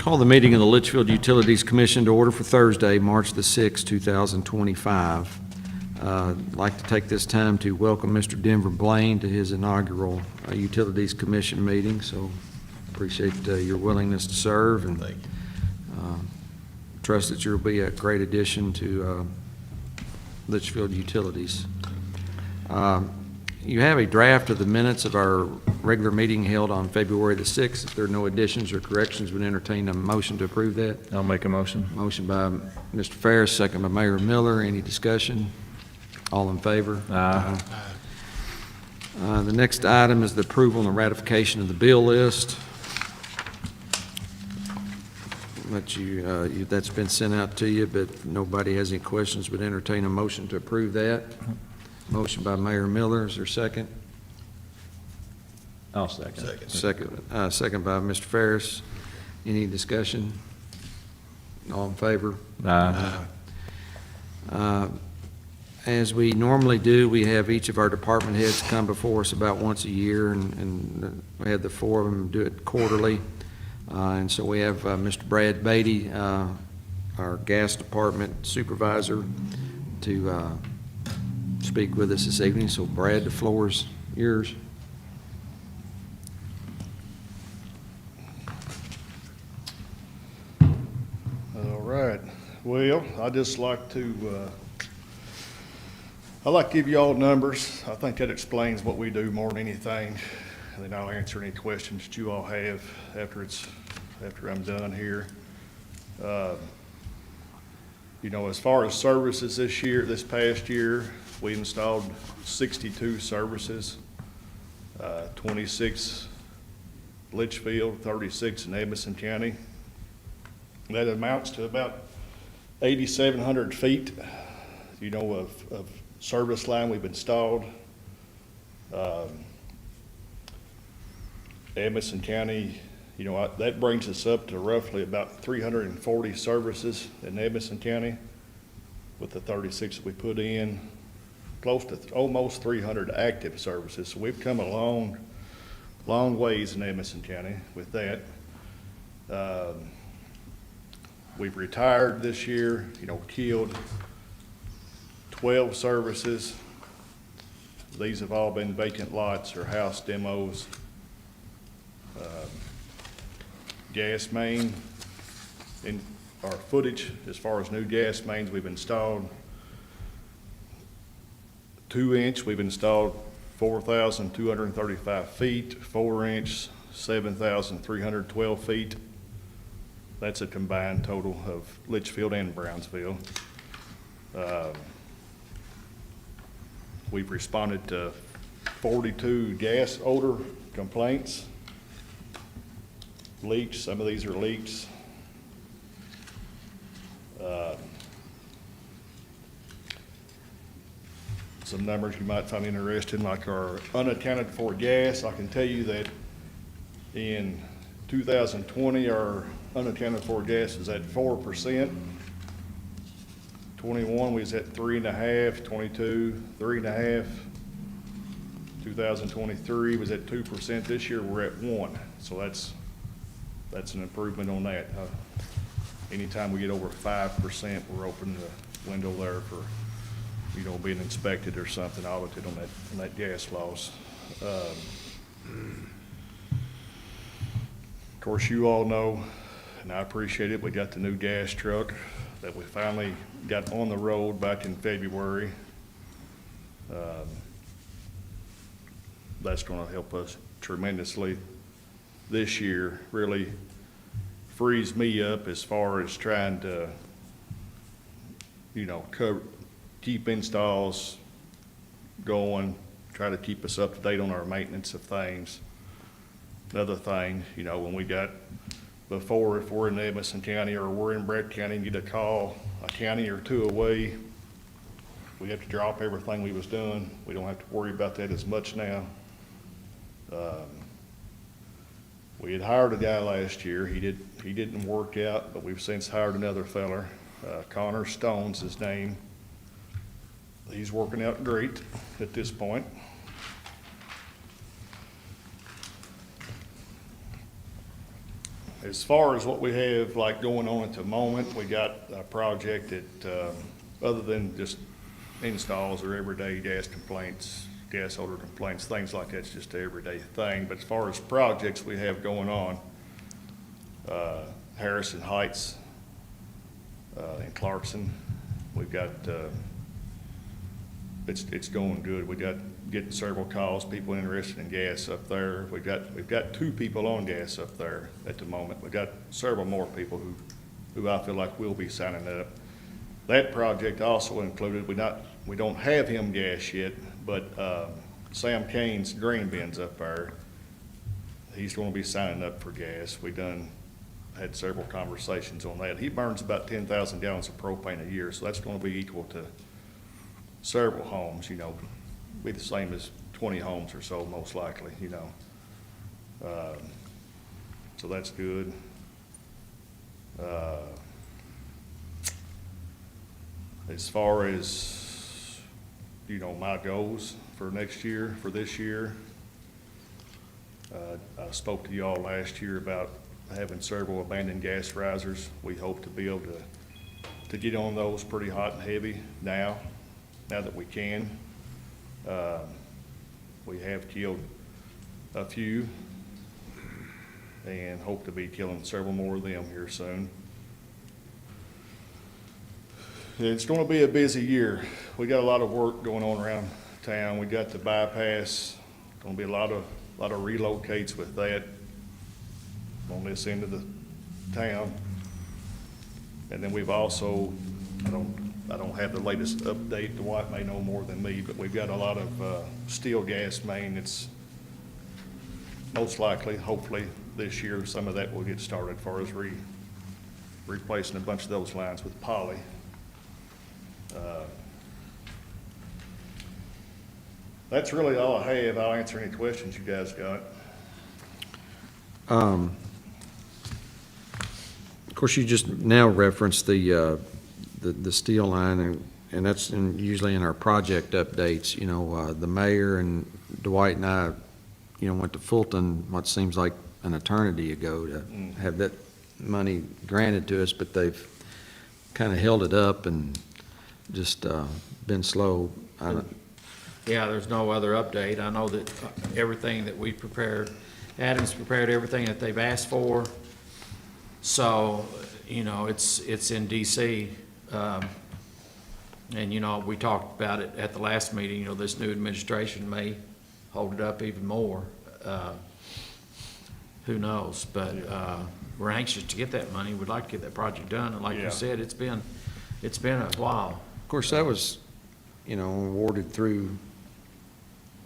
Call the meeting of the Leitchfield Utilities Commission to order for Thursday, March the 6th, 2025. I'd like to take this time to welcome Mr. Denver Blaine to his inaugural Utilities Commission meeting. So appreciate your willingness to serve, and Thank you. Trust that you'll be a great addition to Leitchfield Utilities. You have a draft of the minutes of our regular meeting held on February the 6th. If there are no additions or corrections, would entertain a motion to approve that. I'll make a motion. Motion by Mr. Ferris, second by Mayor Miller. Any discussion? All in favor? Aye. The next item is the approval and ratification of the bill list. That's been sent out to you, but if nobody has any questions, would entertain a motion to approve that. Motion by Mayor Miller. Is there a second? I'll second. Second by Mr. Ferris. Any discussion? All in favor? Aye. As we normally do, we have each of our department heads come before us about once a year, and we had the four of them do it quarterly. And so we have Mr. Brad Beatty, our gas department supervisor, to speak with us this evening. So Brad, the floor is yours. All right. Well, I'd just like to, I'd like to give you all numbers. I think that explains what we do more than anything. And then I'll answer any questions that you all have after I'm done here. As far as services this past year, we installed 62 services, 26 Leitchfield, 36 in Edmonson County. That amounts to about 8,700 feet, of service line we've installed. Edmonson County, that brings us up to roughly about 340 services in Edmonson County with the 36 that we put in, close to almost 300 active services. So we've come a long ways in Edmonson County with that. We've retired this year, killed 12 services. These have all been vacant lots or house demos. Gas main, in our footage as far as new gas mains we've installed. 2-inch, we've installed 4,235 feet. 4-inch, 7,312 feet. That's a combined total of Leitchfield and Brownsville. We've responded to 42 gas odor complaints. Leaks, some of these are leaks. Some numbers you might find interesting, like our unaccounted for gas. I can tell you that in 2020, our unaccounted for gas is at 4%. 21, we was at 3.5, 22, 3.5. 2023 was at 2%. This year we're at 1. So that's an improvement on that. Anytime we get over 5%, we're opening the window there for, being inspected or something, audited on that gas loss. Of course, you all know, and I appreciate it, we got the new gas truck that we finally got on the road back in February. That's going to help us tremendously this year. Really frees me up as far as trying to, keep installs going, try to keep us up to date on our maintenance of things. Another thing, when we got before, if we're in Edmonson County or we're in Brett County and get a call a county or two away, we have to drop everything we was doing. We don't have to worry about that as much now. We had hired a guy last year. He didn't work out, but we've since hired another feller. Connor Stone's his name. He's working out great at this point. As far as what we have like going on at the moment, we got a project that, other than just installs or everyday gas complaints, gas odor complaints, things like that's just an everyday thing. But as far as projects we have going on, Harrison Heights, in Clarkson, we've got, it's going good. We got getting several calls, people interested in gas up there. We've got 2 people on gas up there at the moment. We've got several more people who I feel like will be signing up. That project also included, we don't have him gas yet, but Sam Kane's green bins up there, he's gonna be signing up for gas. We had several conversations on that. He burns about 10,000 gallons of propane a year, so that's gonna be equal to several homes, you know, be the same as 20 homes or so, most likely, you know. So that's good. As far as, you know, my goals for next year, for this year, I spoke to y'all last year about having several abandoned gas risers. We hope to be able to get on those pretty hot and heavy now that we can. We have killed a few and hope to be killing several more of them here soon. It's gonna be a busy year. We got a lot of work going on around town. We got the bypass, gonna be a lot of relocates with that on this end of the town. And then we've also, I don't have the latest update, Dwight may know more than me, but we've got a lot of steel gas main that's most likely, hopefully this year, some of that will get started as far as replacing a bunch of those lines with poly. That's really all I have. I'll answer any questions you guys got. Of course, you just now referenced the steel line, and that's usually in our project updates. You know, the mayor and Dwight and I, you know, went to Fulton, what seems like an eternity ago, to have that money granted to us, but they've kind of held it up and just been slow. Yeah, there's no other update. I know that everything that we prepared, Adam's prepared everything that they've asked for. So, you know, it's in DC. And, you know, we talked about it at the last meeting, you know, this new administration may hold it up even more. Who knows? But we're anxious to get that money. We'd like to get that project done. And like you said, it's been a while. Of course, that was, you know, awarded through,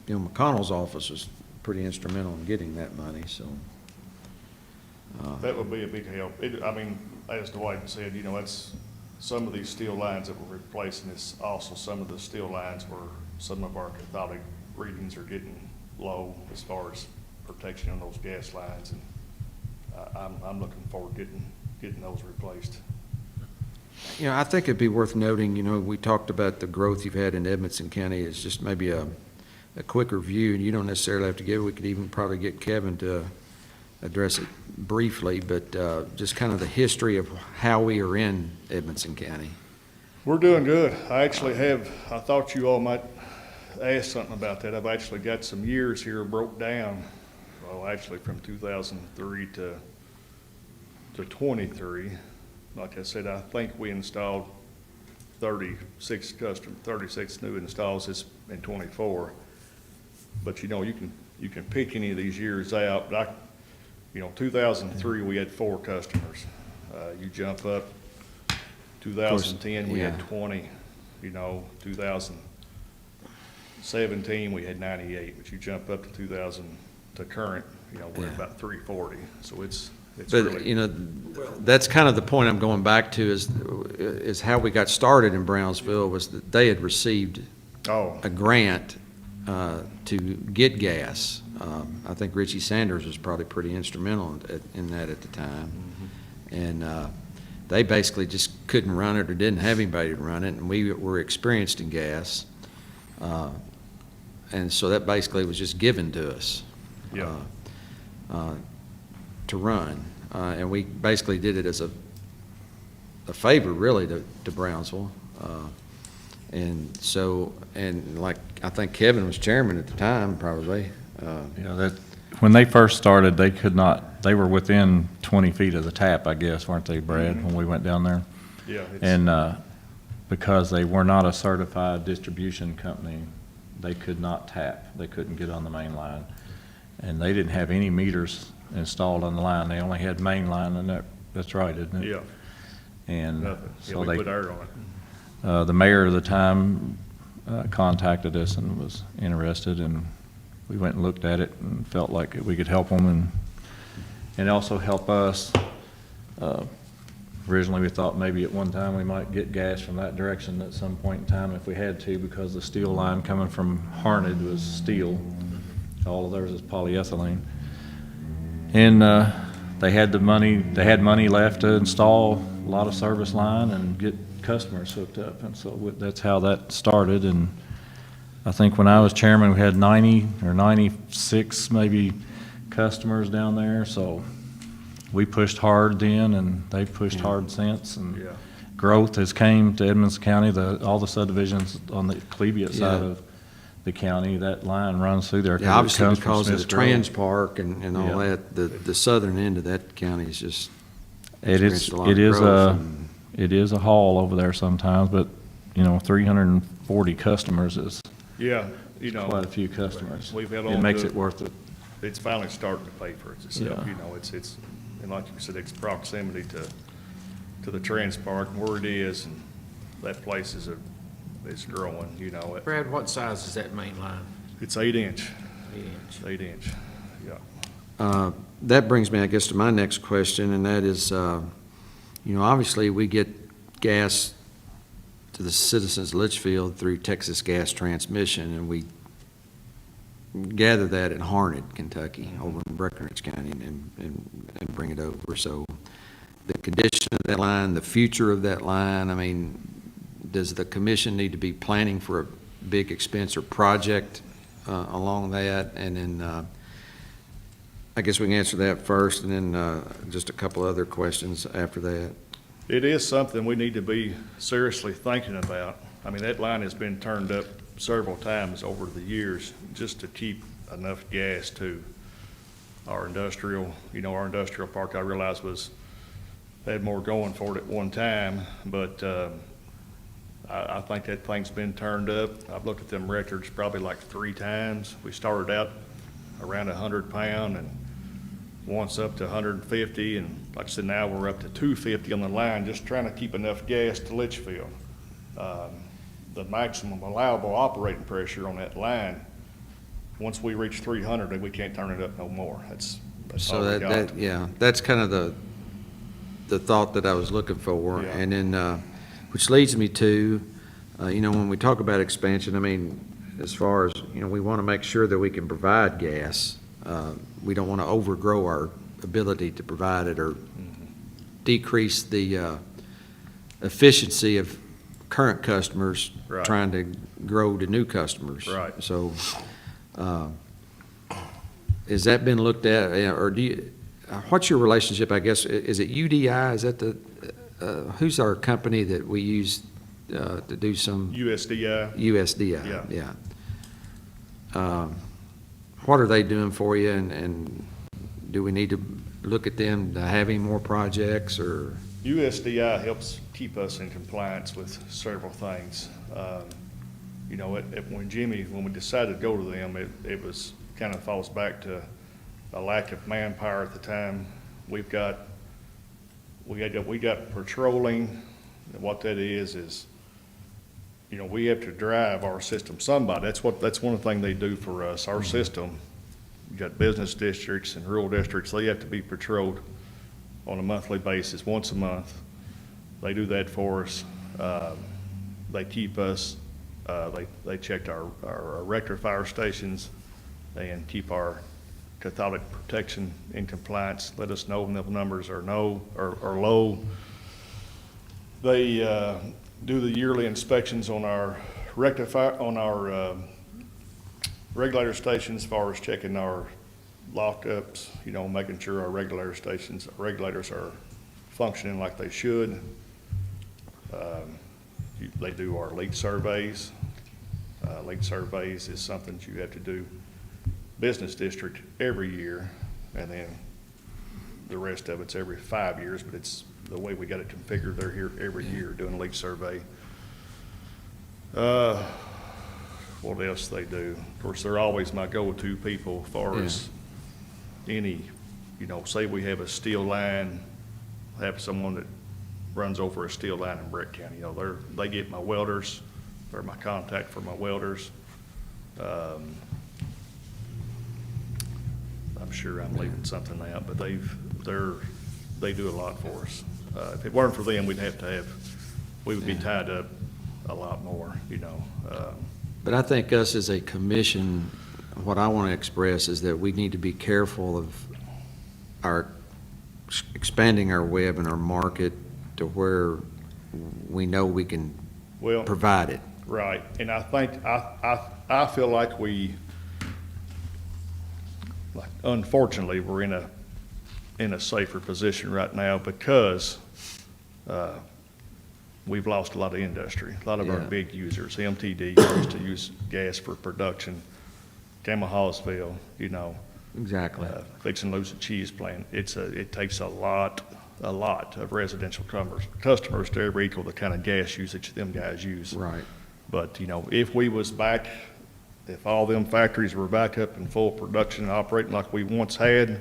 you know, McConnell's office was pretty instrumental in getting that money, so. That would be a big help. I mean, as Dwight said, you know, that's some of these steel lines that we're replacing is also some of the steel lines where some of our cathodic readings are getting low as far as protection on those gas lines, and I'm looking forward to getting those replaced. You know, I think it'd be worth noting, you know, we talked about the growth you've had in Edmonson County. It's just maybe a quicker view, and you don't necessarily have to give it. We could even probably get Kevin to address it briefly, but just kind of the history of how we are in Edmonson County. We're doing good. I thought you all might ask something about that. I've actually got some years here broke down. Well, actually from 2003 to 23. Like I said, I think we installed 36 new installs in 24. But you know, you can pick any of these years out. But you know, 2003 we had 4 customers. You jump up, 2010 we had 20. You know, 2017 we had 98. But you jump up to current, you know, we're at about 340. So it's But, really, you know, that's kind of the point I'm going back to is how we got started in Brownsville was that they had received a grant to get gas. I think Richie Sanders was probably pretty instrumental in that at the time. And they basically just couldn't run it or didn't have anybody to run it, and we were experienced in gas. And so that basically was just given to us to run. and we basically did it as a favor, really, to Brownsville. And so, and like, I think Kevin was chairman at the time, probably. When they first started, they could not, they were within 20 feet of the tap, I guess, weren't they, Brad, when we went down there? Yeah. it's- And because they were not a certified distribution company, they could not tap. They couldn't get on the main line. And they didn't have any meters installed on the line. They only had main line, and that's right, isn't it? Yeah, And nothing. Yeah, so we they, put air on it. the mayor of the time contacted us and was interested, and we went and looked at it and felt like we could help them and also help us. Originally, we thought maybe at one time we might get gas from that direction at some point in time if we had to, because the steel line coming from Harned was steel. All of theirs is polyethylene. And they had money left to install a lot of service line and get customers hooked up. And so that's how that started. And I think when I was chairman, we had 90 or 96 maybe customers down there. So we pushed hard then, and they've pushed hard since. And Yeah. growth has came to Edmonds County. All the subdivisions on the Cleviot side Yeah. of the county, that line runs through there. Yeah, obviously It comes from because of the Smith's Grove. Trans Park and all Yeah. that, the southern end of that county is just It experienced is, a lot it of is growth. it is a haul over there sometimes, but, 340 customers is Yeah, quite a few customers. we've held It on makes to it worth it. it's finally starting to pay for itself. Yeah. It's, and like you said, it's proximity to the Trans Park and where it is, and that place it's growing, it. Brad, what size is that main line? It's 8 inch, 8 inch. 8 inch, yeah. That brings me, I guess, to my next question, and that is, obviously, we get gas to the citizens of Leitchfield through Texas Gas Transmission, and we gather that in Harned, Kentucky, over in Breckinridge County, and bring it over. So the condition of that line, the future of that line, I mean, does the commission need to be planning for a big expense or project along that? And then I guess we can answer that first, and then just a couple other questions after that. It is something we need to be seriously thinking about. I mean, that line has been turned up several times over the years just to keep enough gas to our industrial, our industrial park, I realize had more going for it at one time, but I think that thing's been turned up. I've looked at them records probably like 3 times. We started out around 100 pound and once up to 150, and like I said, now we're up to 250 on the line, just trying to keep enough gas to Leitchfield. The maximum allowable operating pressure on that line, once we reach 300, then we can't turn it up no more. That's all So we got. that's kind of the thought that I was looking for. Yeah. And then, which leads me to, when we talk about expansion, I mean, as far as, we want to make sure that we can provide gas. We don't want to overgrow our ability to provide it or decrease the efficiency of current customers Right. trying to grow to new customers. Right. So, has that been looked at, or what's your relationship, I guess, is it UDI? Is that who's our company that we use to do some? USDI. USDI, Yeah. yeah. What are they doing for you, and do we need to look at them to have any more projects, or? USDI helps keep us in compliance with several things. When we decided to go to them, it was kind of falls back to a lack of manpower at the time. We got patrolling. And what that is, we have to drive our system. That's one of the things they do for us. Our system, you got business districts and rural districts, they have to be patrolled on a monthly basis, once a month. They do that for us. They keep us, they checked our rectifier stations and keep our cathodic protection in compliance, let us know when the numbers are low. They do the yearly inspections on our regulator stations as far as checking our lockups, you know, making sure our regulators are functioning like they should. They do our leak surveys. Leak surveys is something that you have to do business district every year, and then the rest of it's every 5 years, but it's the way we got it configured. They're here every year doing a leak survey. What else they do? Of course, they're always my go-to people as far as any, you know, say we have a steel line, have someone that runs over a steel line in Brett County. You know, they get my welders. They're my contact for my welders. I'm sure I'm leaving something out, but they do a lot for us. If it weren't for them, we would be tied up a lot more, you know. But I think us as a commission, what I want to express is that we need to be careful of our expanding our web and our market to where we know we can provide it. Right, and I think, I feel like unfortunately, we're in a safer position right now because we've lost a lot of industry. A lot of our big users, MTD used to use gas for production, Gamma-Hallsville, you know. Exactly. Fixing to lose a cheese plant. It takes a lot of residential customers to ever equal the kind of gas usage them guys use. Right. But, you know, if all them factories were back up in full production and operating like we once had,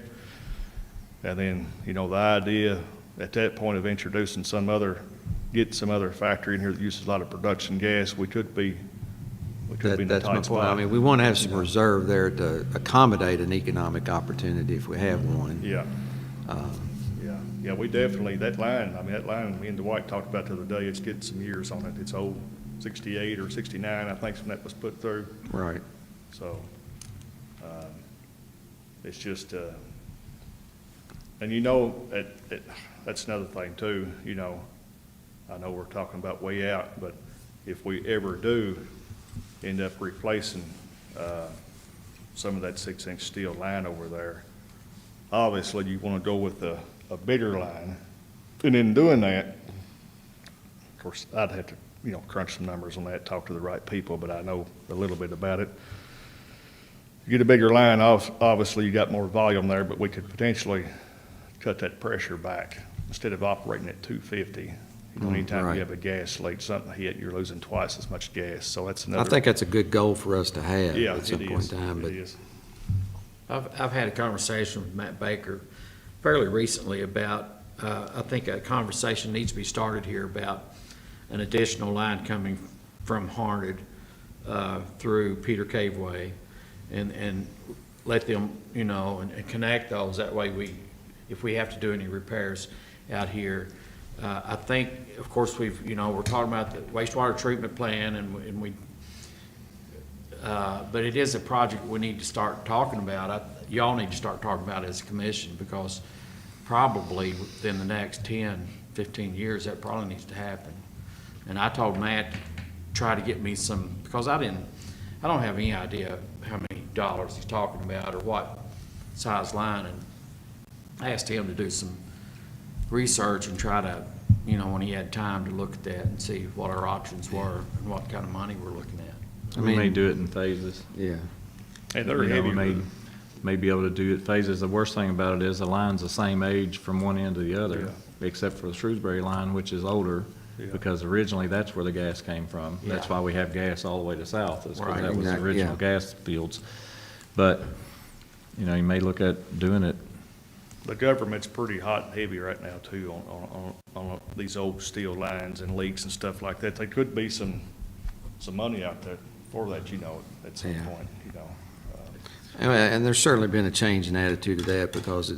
and then, you know, the idea at that point of introducing getting some other factory in here that uses a lot of production gas, we could be in a That's my tight point. spot. I mean, we want to have some reserve there to accommodate an economic opportunity if we have one. Yeah. Yeah, we definitely, that line me and Dwight talked about the other day, it's getting some years on it. It's old, 68 or 69, I think, when that was put through. Right. So, it's just, and you know, that's another thing too, you know, I know we're talking about way out, but if we ever do end up replacing, some of that 6-inch steel line over there, obviously you want to go with a bigger line. And in doing that, of course, I'd have to, you know, crunch some numbers on that, talk to the right people, but I know a little bit about it. You get a bigger line, obviously you got more volume there, but we could potentially cut that pressure back. Instead of operating at 250, you know, anytime right. you have a gas leak, something hit, you're losing twice as much gas. So that's I another. think that's a good goal for us to have Yeah, at some it point is. in time. It But is. I've had a conversation with Matt Baker fairly recently about, I think a conversation needs to be started here about an additional line coming from Harned through Peter Cave Way, and let them, you know, and connect those. That way if we have to do any repairs out here, I think, of course, we're talking about the wastewater treatment plan, and we, but it is a project we need to start talking about. Y'all need to start talking about it as a commission, because probably within the next 10, 15 years, that probably needs to happen. And I told Matt to try to get me some, because I don't have any idea how many dollars he's talking about or what size line, and I asked him to do some research and try to, you know, when he had time to look at that and see what our options were and what kind of money we're looking at. We may do it in phases. yeah, And they're You know, heavy. we may be able to do it phases. The worst thing about it is the line's the same age from one end to the other, except for the Shrewsbury line, which is older, Yeah. because originally that's where the gas came from. That's Yeah. why we have gas all the way to south, is 'cause Right. that was the Exactly, original yeah. gas fields. But, you know, you may look at doing it. The government's pretty hot and heavy right now too on these old steel lines and leaks and stuff like that. There could be some money out there for that, you know, at some Yeah. point, you know. and there's certainly been a change in attitude to that, because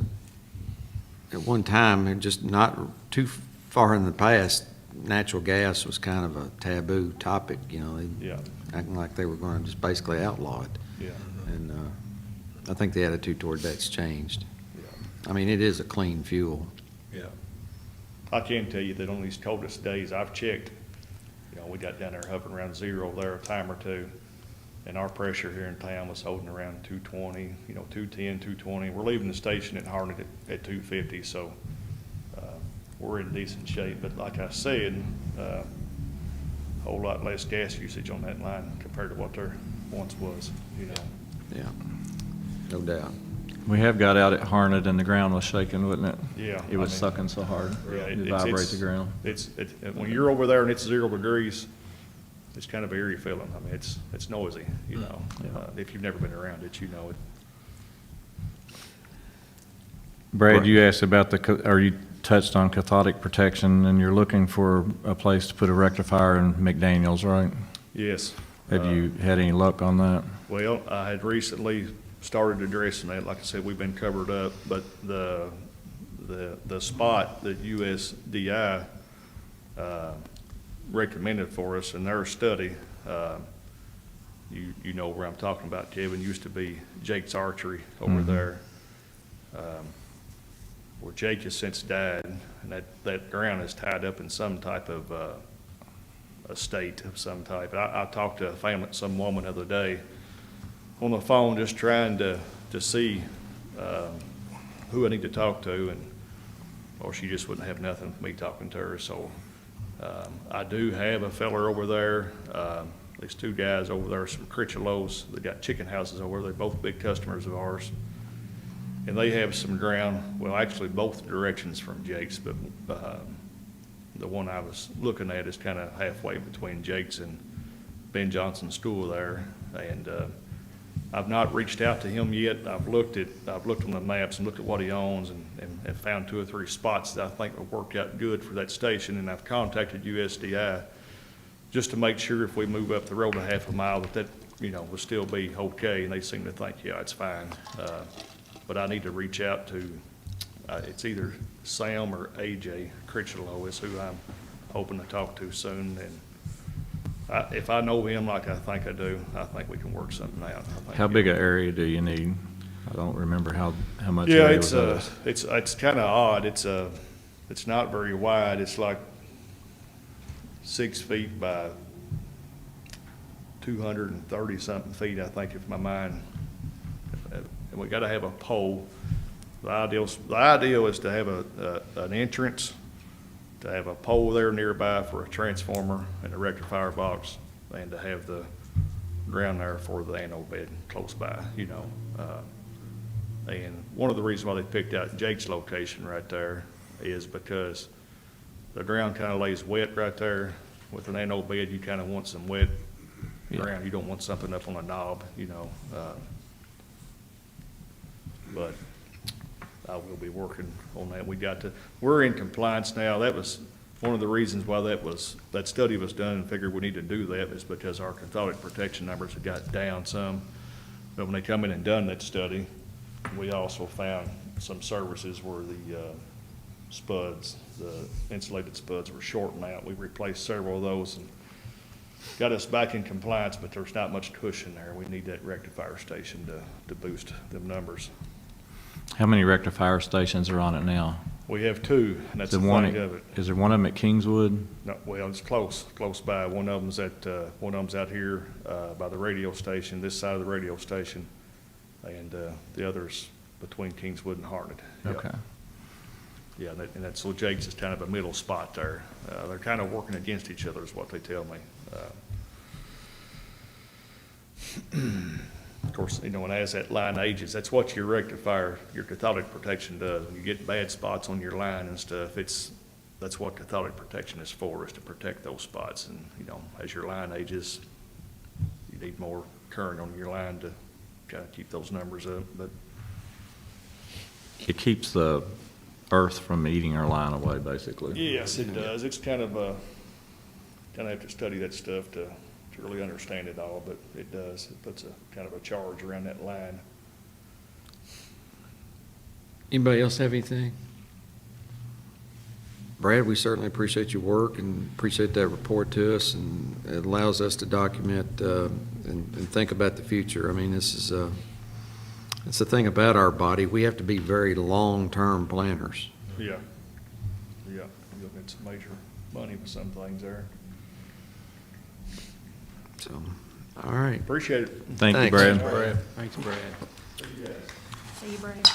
at one time, and just not too far in the past, natural gas was kind of a taboo topic, you know, Yeah, acting like they were going to just basically outlaw it. yeah, And I think the attitude toward that's changed. yeah, I mean, it is a clean fuel. yeah. I can tell you that on these coldest days, I've checked, you know, we got down there hovering around zero there a time or two. And our pressure here in town was holding around 220, 210, 220. We're leaving the station at Harnett at 250, so we're in decent shape. But like I said, a whole lot less gas usage on that line compared to what there once was, Yeah, no doubt. We have got out at Harnett and the ground was shaking, wasn't it? Yeah, It was I mean, sucking so hard. Yeah, It it's- vibrates the ground. When you're over there and it's 0 degrees, it's kind of an eerie feeling. I mean, it's noisy, Yeah. If you've never been around it, you know it. Brad, Right. you asked about or you touched on cathodic protection, and you're looking for a place to put a rectifier in McDaniels, right? Yes. Have you had any luck on that? Well, I had recently started addressing that. Like I said, we've been covered up, but the spot that USDI recommended for us in their study, you know where I'm talking about, Kevin, used to be Jake's Archery over Mhm. there. Well, Jake has since died, and that ground is tied up in some type of estate of some type. I talked to some woman the other day on the phone, just trying to see who I need to talk to, or she just wouldn't have nothing for me talking to her. So I do have a feller over there, these two guys over there, some Crichelos, they got chicken houses over there. They're both big customers of ours. And they have some ground, well, actually both directions from Jake's, but the one I was looking at is kind of halfway between Jake's and Ben Johnson's school there. And I've not reached out to him yet. I've looked on the maps and looked at what he owns and found 2 or 3 spots that I think would work out good for that station. And I've contacted USDI just to make sure if we move up the road a half a mile that will still be okay. And they seem to think, yeah, it's fine. But I need to reach out to, it's either Sam or AJ Crichelo is who I'm hoping to talk to soon. And if I know him like I think I do, I think we can work something out. How big an area do you need? I don't remember how much Yeah, area it's was that. it's kind of odd. It's not very wide. It's like 6 feet by 230 something feet, I think, if my mind. And we got to have a pole. The ideal is to have an entrance, to have a pole there nearby for a transformer and a rectifier box, and to have the ground there for the anode bed close by, And one of the reasons why they picked out Jake's location right there is because the ground kind of lays wet right there. With an anode bed, you kind of want some wet ground. You don't want something up on a knob, But I will be working on that. We're in compliance now. That was one of the reasons why that study was done, and figured we need to do that is because our cathodic protection numbers had got down some. But when they come in and done that study, we also found some services where the spuds, the insulated spuds were shorting out. We replaced several of those and got us back in compliance, but there's not much cushion there. We need that rectifier station to boost them numbers. How many rectifier stations are on it now? We have 2, and that's the one thing of it. Is there one of them at Kingswood? No, well, it's close by. One of them's out here by the radio station, this side of the radio station, and the other's between Kingswood and Harnett. Yep. Okay. Yeah, and that's, so Jake's is kind of a middle spot there. They're kind of working against each other is what they tell me. Of course, and as that line ages, that's what your rectifier, your cathodic protection does. When you get bad spots on your line and stuff, that's what cathodic protection is for, is to protect those spots. And, as your line ages, you need more current on your line to kind of keep those numbers up. But It keeps the earth from eating our line away, basically. yes, it does. It's kind of have to study that stuff to really understand it all, but it does. It puts a kind of a charge around that line. Anybody else have anything? Brad, we certainly appreciate your work and appreciate that report to us, and it allows us to document and think about the future. I mean, it's the thing about our body. We have to be very long-term planners. Yeah. You'll get some major money with some things there. So, All right. Appreciate it. Thank you, Thanks. Brad. Thanks, Brad. See you, Brad.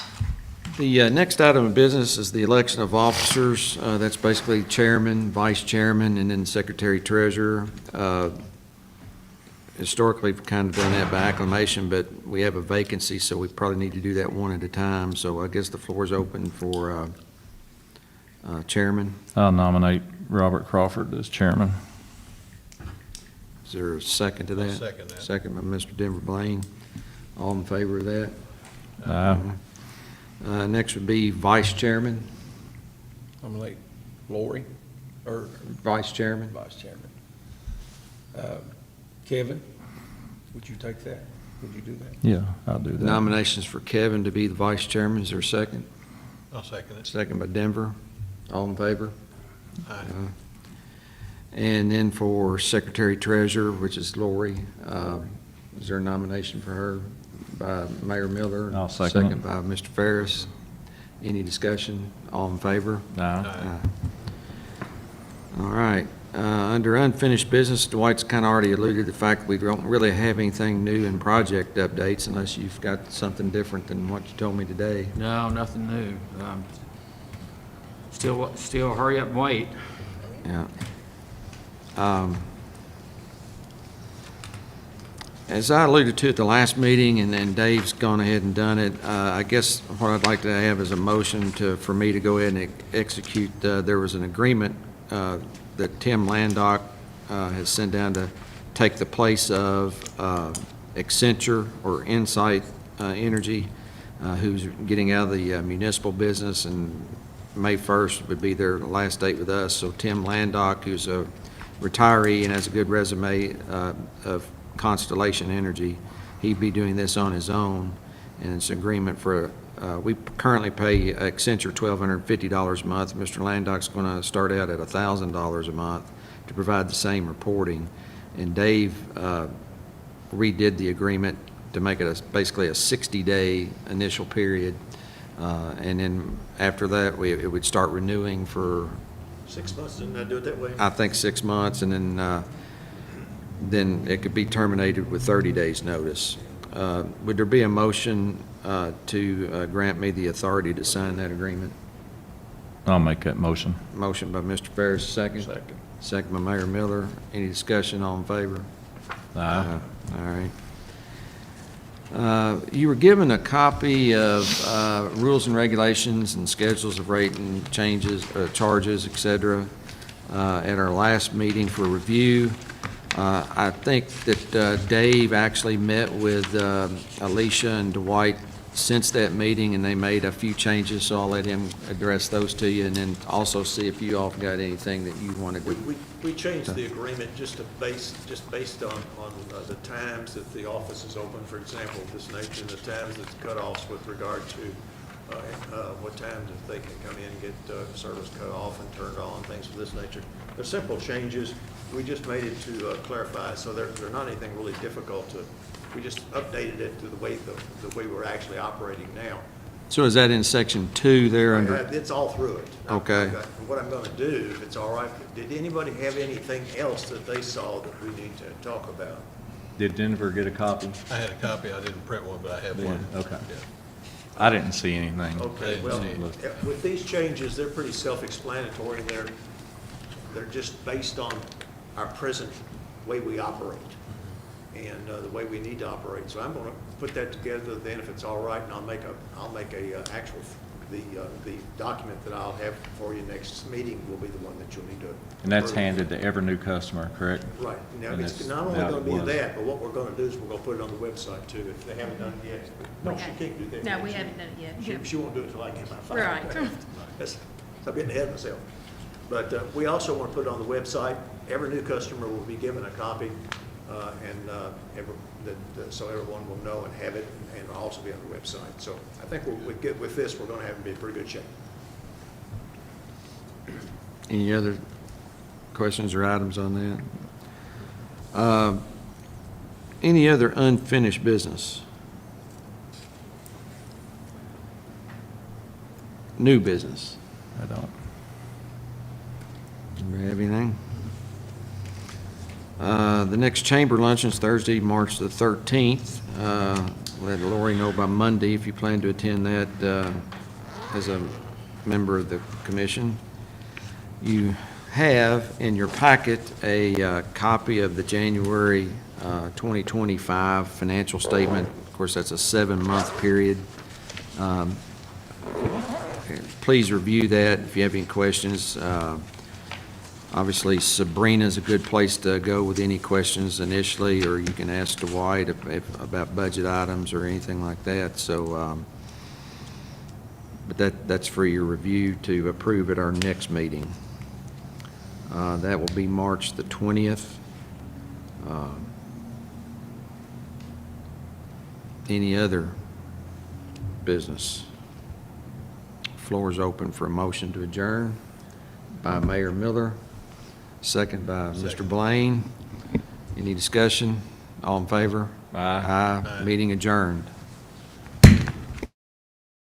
The next item of business is the election of officers. That's basically chairman, vice chairman, and then secretary treasurer. Historically, we've kind of done that by acclamation, but we have a vacancy, so we probably need to do that one at a time. So I guess the floor is open for chairman. I'll nominate Robert Crawford as chairman. Is there a second to that? I'll second that. Second by Mr. Denver Blaine. All in favor of that? Next would be vice chairman, I'm like Lori, or vice chairman. Vice Chairman. Kevin, would you take that? Would you do that? Yeah, I'll do that. Nominations for Kevin to be the vice chairman. Is there a second? I'll second it. Second by Denver. All in favor? Aye. And then for secretary treasurer, which is Lori, is there a nomination for her by Mayor Miller? I'll second it. Second by Mr. Ferris. Any discussion? All in favor? Aye. All right. Under unfinished business, Dwight's kind of already alluded to the fact we don't really have anything new in project updates unless you've got something different than what you told me today. No, nothing new. Still hurry up and wait. Yeah. As I alluded to at the last meeting, and then Dave's gone ahead and done it, I guess what I'd like to have is a motion for me to go ahead and execute, there was an agreement that Tim Landock has sent down to take the place of Accenture or Insight Energy, who's getting out of the municipal business, and May 1st would be their last date with us. So Tim Landock, who's a retiree and has a good resume of Constellation Energy, he'd be doing this on his own, and it's an agreement for, we currently pay Accenture $1,250 a month. Mr. Landock's going to start out at $1,000 a month to provide the same reporting. And Dave redid the agreement to make it basically a 60-day initial period. And then after that, it would start renewing for, 6 months, didn't I do it that way? I think, 6 months, and then it could be terminated with 30 days' notice. Would there be a motion to grant me the authority to sign that agreement? I'll make that motion. Motion by Mr. Ferris, second. Second. Second by Mayor Miller. Any discussion? All in favor? Aye. All right. You were given a copy of rules and regulations and schedules of rate and changes, charges, et cetera, at our last meeting for review. I think that Dave actually met with Alicia and Dwight since that meeting, and they made a few changes, so I'll let him address those to you, and then also see if you all have got anything that you wanted to. We changed the agreement just based on the times that the office is open, for example, this nature, and the times that's cutoffs with regard to what times if they can come in and get service cut off and turned on, things of this nature. They're simple changes. We just made it to clarify, so they're not anything really difficult to, we just updated it to the way we're actually operating now. So is that in section 2 there under? It's all through it. Okay. What I'm going to do, if it's all right, did anybody have anything else that they saw that we need to talk about? Did Denver get a copy? I had a copy, I didn't print one, but I have one. Okay. Yeah. I didn't see anything. Okay, well, with these changes, they're pretty self-explanatory. They're just based on our present way we operate and the way we need to operate. So I'm going to put that together then, if it's all right, and I'll make actual, the document that I'll have for you next meeting will be the one that you'll need to. And that's handed to every new customer, correct? Right. Now, And it's it's not only now going to it be was. that, but what we're going to do is we're going to put it on the website too, if they haven't done it yet. No, she can't do that. No, can we she? haven't done it yet. She won't do it till I get my file. Right. I'm getting ahead of myself. But we also want to put it on the website. Every new customer will be given a copy, so everyone will know and have it, and it'll also be on the website. So I think with this, we're going to have it be in pretty good shape. Any other questions or items on that? Any other unfinished business? New business? I don't. Do we have anything? The next chamber luncheon is Thursday, March the 13th. Let Lori know by Monday if you plan to attend that as a member of the commission. You have in your packet a copy of the January 2025 financial statement. Of course, that's a 7-month period. Please review that if you have any questions. Obviously, Sabrina's a good place to go with any questions initially, or you can ask Dwight about budget items or anything like that. So, but that's for your review to approve at our next meeting. That will be March the 20th. Any other business? Floor is open for a motion to adjourn by Mayor Miller, second by Mr. Blaine. Any discussion? All in favor? Aye. Aye. Meeting adjourned.